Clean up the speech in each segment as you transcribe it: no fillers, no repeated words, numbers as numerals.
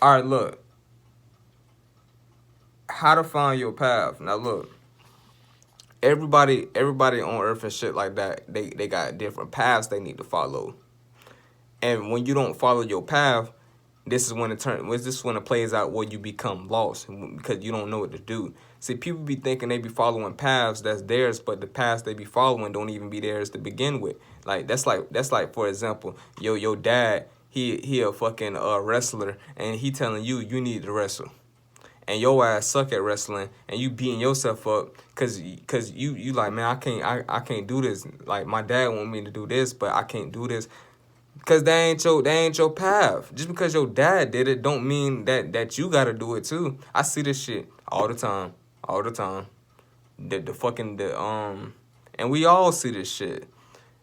All right, look. How to find your path. Now, look. Everybody on Earth and shit like that, they got different paths they need to follow. And when you don't follow your path, this is when it plays out where you become lost because you don't know what to do. See, people be thinking they be following paths that's theirs, but the paths they be following don't even be theirs to begin with. Like that's like for example, your dad, he a fucking wrestler, and he telling you need to wrestle, and your ass suck at wrestling, and you beating yourself up cause you like, man, I can't do this. Like my dad want me to do this, but I can't do this. Cause they ain't your path. Just because your dad did it don't mean that you gotta do it too. I see this shit all the time. All the time. The fucking and we all see this shit.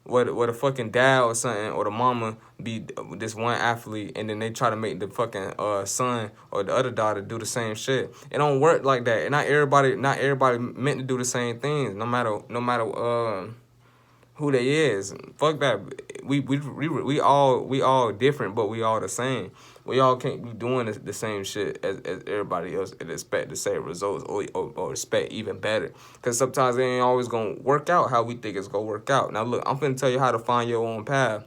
Where the fucking dad or something or the mama be this one athlete, and then they try to make the fucking son or the other daughter do the same shit. It don't work like that. And not everybody meant to do the same things. No matter who they is. Fuck that. We all different, but we all the same. We all can't be doing the same shit as everybody else and expect the same results or expect even better. Because sometimes it ain't always gonna work out how we think it's gonna work out. Now look, I'm finna tell you how to find your own path.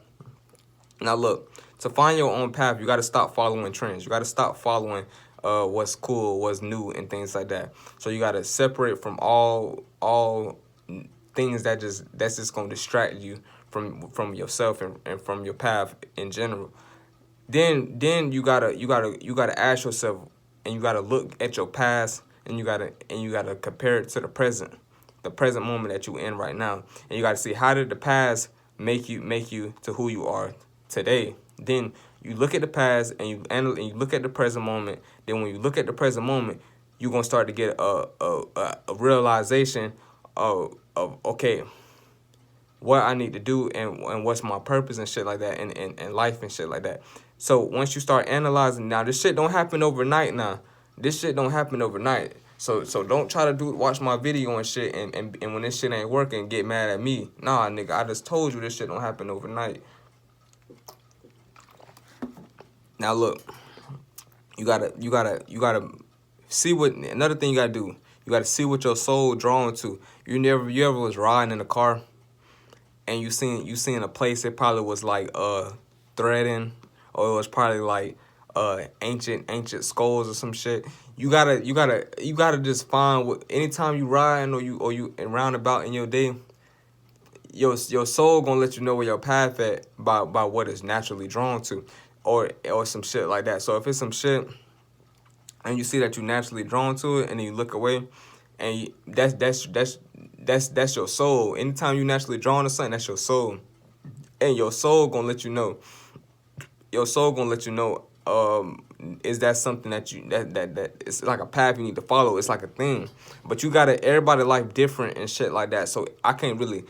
Now look, to find your own path, you gotta stop following trends. You gotta stop following what's cool, what's new, and things like that. So you gotta separate from all things that's just gonna distract you from yourself and from your path in general. Then you gotta ask yourself, and you gotta look at your past, and you gotta compare it to the present moment that you in right now, and you gotta see how did the past make you to who you are today. Then you look at the past and you look at the present moment. Then when you look at the present moment, you're gonna start to get a realization of okay, what I need to do and what's my purpose and shit like that and life and shit like that. So once you start analyzing, now this shit don't happen overnight now. This shit don't happen overnight. So don't try to watch my video and shit and when this shit ain't working, get mad at me. Nah, nigga, I just told you this shit don't happen overnight. Now look, you gotta see what another thing you gotta do. You gotta see what your soul drawn to. You ever was riding in a car and you seen a place that probably was like threading, or it was probably like ancient skulls or some shit. You gotta just find what anytime you riding or you around about in your day, your soul gonna let you know where your path at by what it's naturally drawn to, or some shit like that. So if it's some shit and you see that you naturally drawn to it, and then you look away, and that's your soul. Anytime you naturally drawn to something, that's your soul, and your soul gonna let you know. Your soul gonna let you know. Is that something that it's like a path you need to follow? It's like a thing, but you gotta everybody life different and shit like that. So I can't really,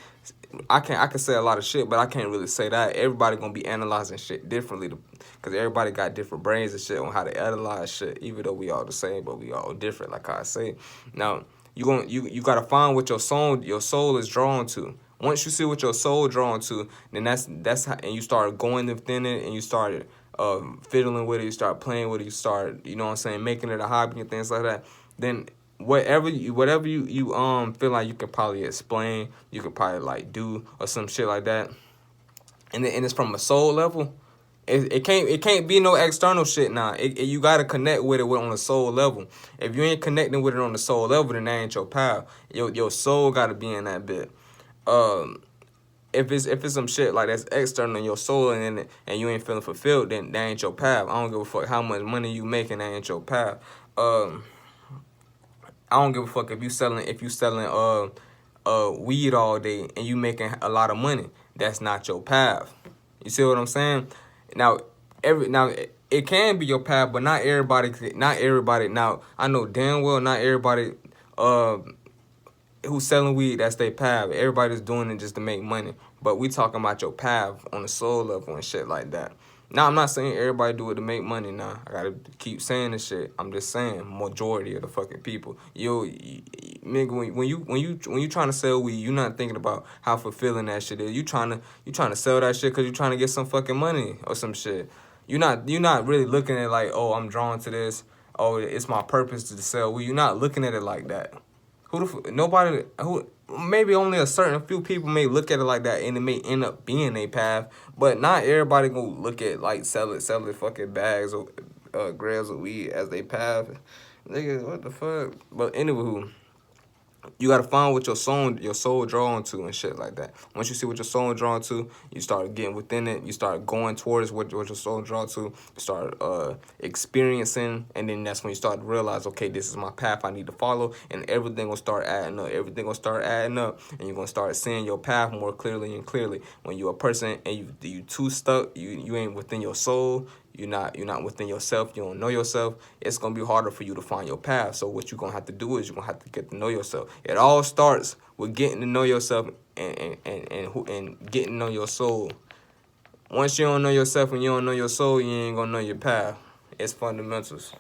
I can say a lot of shit, but I can't really say that. Everybody gonna be analyzing shit differently, because everybody got different brains and shit on how to analyze shit. Even though we all the same, but we all different. Like I say, now you gotta find what your soul is drawn to. Once you see what your soul drawn to, then that's how, and you start going within it, and you start fiddling with it, you start playing with it, you start, you know what I'm saying, making it a hobby and things like that. Then whatever you feel like you can probably explain, you could probably like do or some shit like that, and it's from a soul level. It can't be no external shit now. You gotta connect with it on a soul level. If you ain't connecting with it on the soul level, then that ain't your path. Your soul gotta be in that bit. Um, if it's some shit like that's external in your soul and you ain't feeling fulfilled, then that ain't your path. I don't give a fuck how much money you making, that ain't your path. Um, I don't give a fuck if you selling weed all day and you making a lot of money. That's not your path. You see what I'm saying? Now it can be your path, but not everybody. Not everybody. Now I know damn well not everybody who's selling weed, that's their path. Everybody's doing it just to make money. But we talking about your path on the soul level and shit like that. Now, I'm not saying everybody do it to make money now. I gotta keep saying this shit. I'm just saying majority of the fucking people. Nigga, when you trying to sell weed, you not thinking about how fulfilling that shit is. You trying to sell that shit because you trying to get some fucking money or some shit. You're not really looking at it like, oh, I'm drawn to this. Oh, it's my purpose to sell. Well, you're not looking at it like that. Nobody who maybe only a certain few people may look at it like that, and it may end up being a path. But not everybody gonna look at like selling fucking bags or grams of weed as they path. Nigga, what the fuck? But anywho, you gotta find what your soul drawn to and shit like that. Once you see what your soul drawn to, you start getting within it. You start going towards what your soul drawn to. You start experiencing, and then that's when you start to realize, okay, this is my path I need to follow, and everything will start adding up. Everything will start adding up, and you're gonna start seeing your path more clearly and clearly. When you're a person and you too stuck, you ain't within your soul. You're not within yourself. You don't know yourself. It's gonna be harder for you to find your path. So what you're gonna have to do is you're gonna have to get to know yourself. It all starts with getting to know yourself and getting to know your soul. Once you don't know yourself and you don't know your soul, you ain't gonna know your path. It's fundamentals.